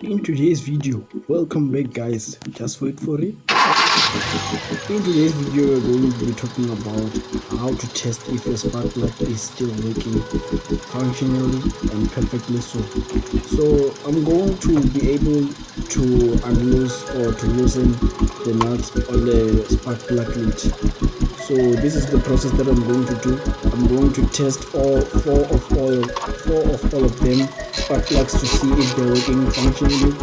In today's video, welcome back guys, just wait for it. In today's video we're going to be talking about how to test if your spark plug is still working functionally and perfectly so I'm going to be able to unloose or to loosen the nuts on the spark plug lid. So this is the process that I'm going to do. I'm going to test four of all of them spark plugs to see if they're working functionally,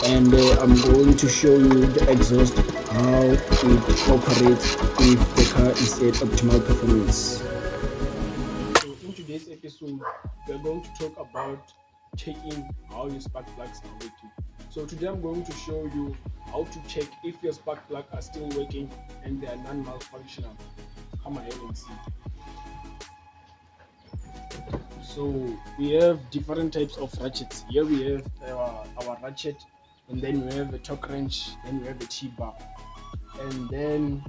and I'm going to show you the exhaust, how it operates if the car is at optimal performance. So in today's episode, we're going to talk about checking how your spark plugs are working. So today I'm going to show you how to check if your spark plugs are still working and they are non-malfunctional. Come ahead and see. So we have different types of ratchets. Here we have our ratchet, and then we have a torque wrench, then we have a T-bar. And then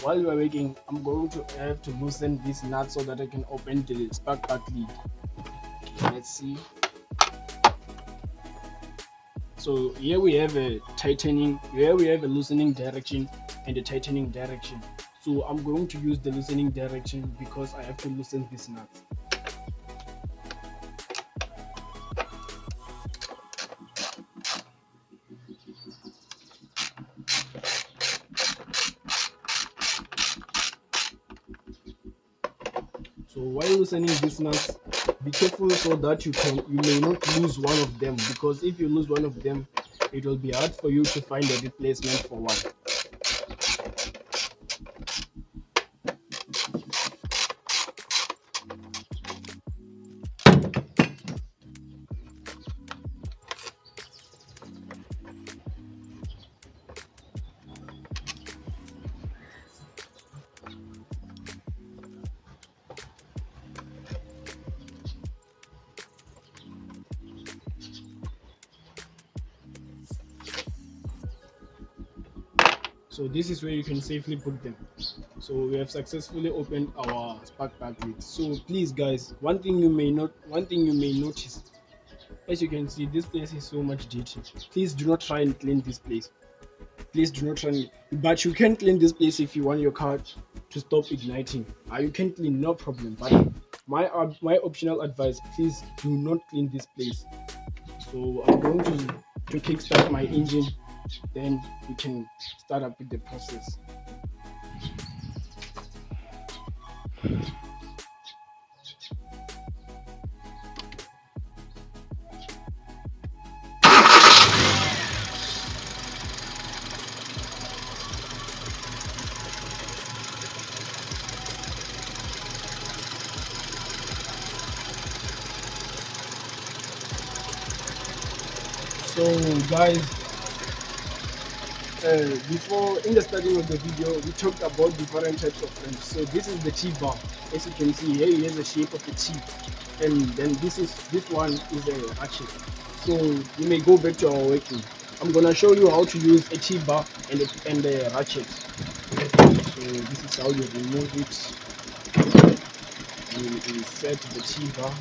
while we're working, I'm going to have to loosen this nut so that I can open the spark plug lid. Let's see. So here we have a tightening, here we have a loosening direction and a tightening direction. So I'm going to use the loosening direction because I have to loosen this nut. So while loosening this nut, be careful so that you may not lose one of them, because if you lose one of them, it will be hard for you to find a replacement for one. So this is where you can safely put them. So we have successfully opened our spark plug lid. So please guys, one thing you may notice, as you can see, this place is so much dirty. Please do not try and clean this place. Please do not try, but you can clean this place if you want your car to stop igniting. You can clean, no problem. But my optional advice, please do not clean this place. So I'm going to kickstart my engine, then we can start up with the process. So guys, before in the starting of the video, we talked about different types of wrench. So this is the T-bar. As you can see here, it has the shape of a T, and then this one is a ratchet. So you may go back to our working. I'm gonna show you how to use a T-bar and a ratchet. So this is how you remove it. You insert the T-bar.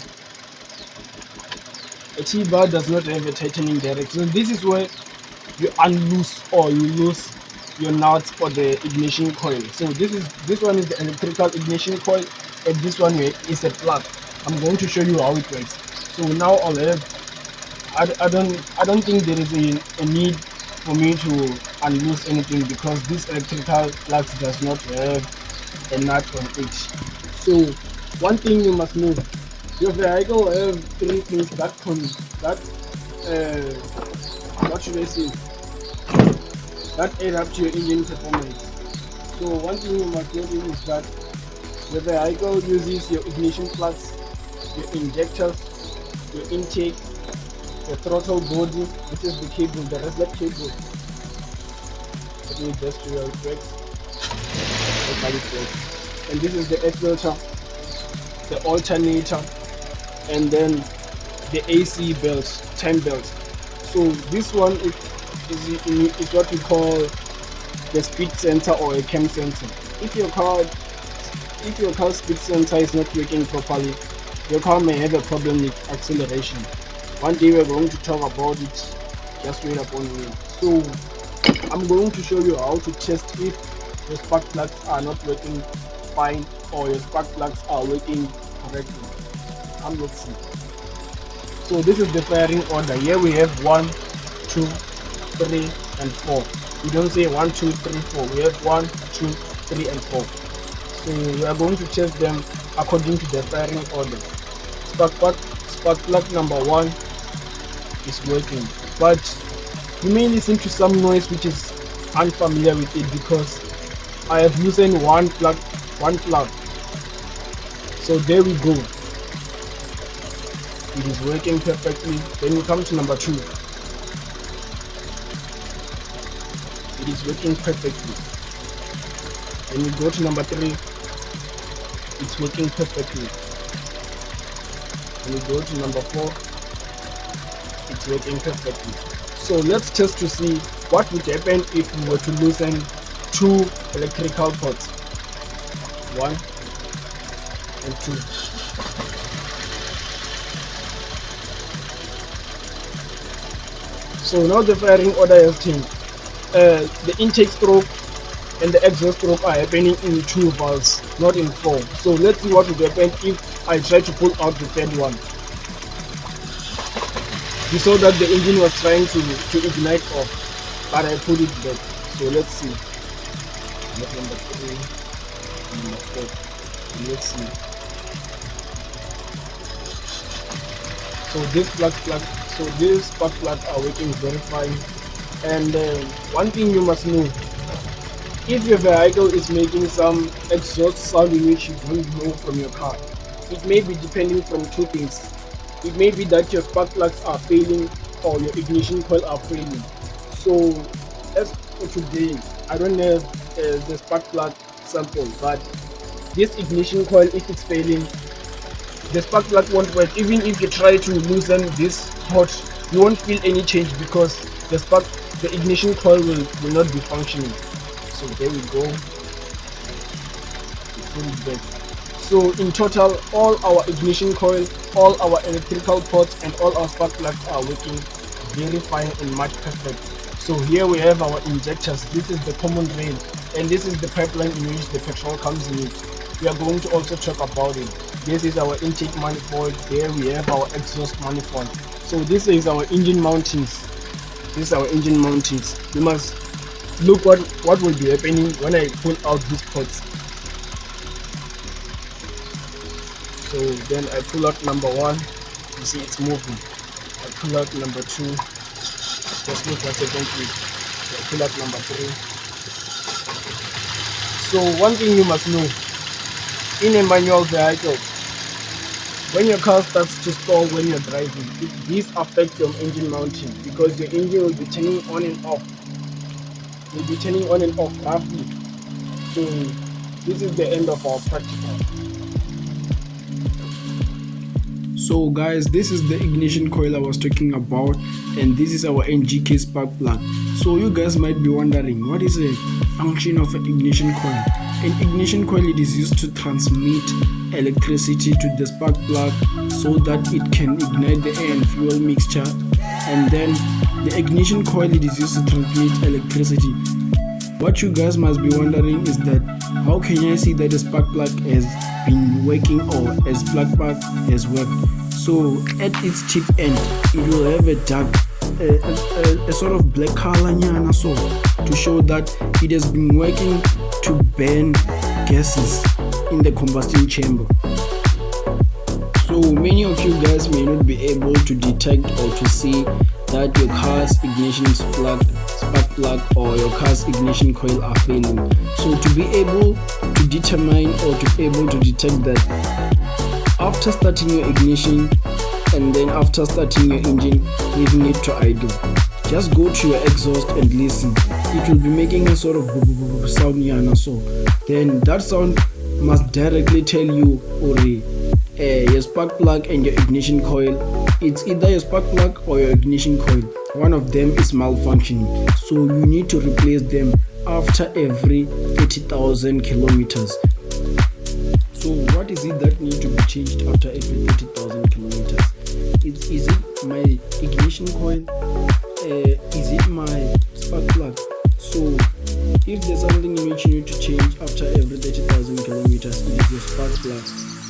A T-bar does not have a tightening direction. So this is where you unloose or you lose your nuts for the ignition coil. So this one is the electrical ignition coil, and this one is a plug. I'm going to show you how it works. So now I'll have, I don't think there is a need for me to unloose anything, because this electrical plug does not have a nut on it. So one thing you must know, your vehicle have three things what should I say, that add up to your engine performance. So one thing you must notice is that the vehicle uses your ignition plugs, your injectors, your intake, your throttle body. This is the cable, the reset cable. Let me just show you how it works. That's how it works. And this is the air filter, the alternator, and then the AC belt, time belt. So this one is what we call the speed sensor or a cam sensor. If your car speed sensor is not working properly, your car may have a problem with acceleration. One day we're going to talk about it Just wait upon me. So I'm going to show you how to test if your spark plugs are not working fine or your spark plugs are working correctly. Let's see. So this is the firing order. Here we have 1, 2, 3 and 4. We don't say 1, 2, 3, 4. We have 1, 2, 3 and 4. So we are going to test them according to the firing order. Spark plug number 1 is working, but you may listen to some noise which is unfamiliar with it because I have loosened one plug. So there we go. It is working perfectly. Then we come to number 2. It is working perfectly. Then we go to number 3. It's working perfectly. Then we go to number 4. It's working perfectly. So let's test to see what would happen if we were to loosen 2 electrical ports. 1 and 2. So now the firing order has changed. The intake stroke and the exhaust stroke are happening in 2 valves, not in 4. So let's see what would happen if I try to pull out the third one. You saw that the engine was trying to ignite off, but I pulled it back. So let's see. Number 3, number 4. Let's see. So these spark plugs are working very fine. And one thing you must know, if your vehicle is making some exhaust sound which you don't know from your car, it may be depending from 2 things. It may be that your spark plugs are failing or your ignition coil are failing. So as for today, I don't have the spark plug sample, but this ignition coil, if it's failing, the spark plug won't work. Even if you try to loosen this hot, you won't feel any change because the ignition coil will not be functioning. So there we go. So in total, all our ignition coil, all our electrical ports and all our spark plugs are working very fine and much perfect. So here we have our injectors. This is the common rail and this is the pipeline in which the petrol comes in it. We are going to also talk about it. This is our intake manifold. There we have our exhaust manifold. So this is our engine mountings. This is our engine mountings. You must look what will be happening when I pull out these ports. So then I pull out number 1. You see it's moving. I pull out number 2. Just wait 1 second please. I pull out number 3. So one thing you must know, in a manual vehicle, when your car starts to stall when you're driving, this affects your engine mounting because your engine will be turning on and off. Roughly. So this is the end of our practical. So guys, this is the ignition coil I was talking about, and this is our NGK spark plug. So you guys might be wondering, what is the function of an ignition coil? An ignition coil, it is used to transmit electricity to the spark plug so that it can ignite the air and fuel mixture, and then the ignition coil, it is used to transmit electricity. What you guys must be wondering is that how can I see that the spark plug has been working or a spark plug has worked? So at its tip end, it will have a dark a sort of black color nyana, so to show that it has been working to burn gases in the combustion chamber. So many of you guys may not be able to detect or to see that your car's ignition spark plug or your car's ignition coil are failing. So to be able to determine or to be able to detect that, after starting your ignition and then after starting your engine, leaving it to idle, just go to your exhaust and listen. It will be making a sort of sound yana, so then that sound must directly tell you your spark plug and your ignition coil, it's either your spark plug or your ignition coil, one of them is malfunctioning, so you need to replace them after every 30,000 kilometers. So what is it that needs to be changed after every 30,000 kilometers? Is it my ignition coil? is it my spark plug? So if there's something in which you need to change after every 30,000 kilometers, it is your spark plug,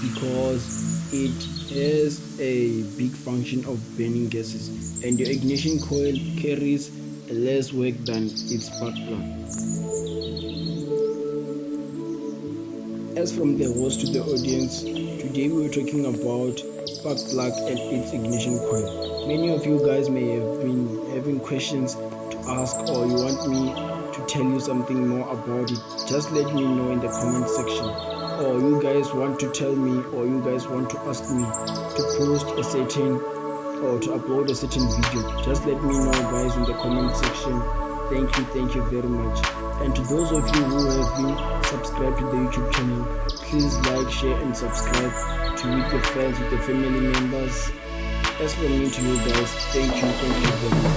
because it has a big function of burning gases, and your ignition coil carries less work than its spark plug. As from the host to the audience, today we were talking about spark plug and its ignition coil. Many of you guys may have been having questions to ask, or you want me to tell you something more about it. Just let me know in the comment section. Or you guys want to tell me, or you guys want to ask me to post a certain or to upload a certain video. Just let me know, guys, in the comment section. Thank you very much. And to those of you who have been subscribed to the YouTube channel, please like, share and subscribe to with your friends, with your family members. As for me to you guys, thank you very much.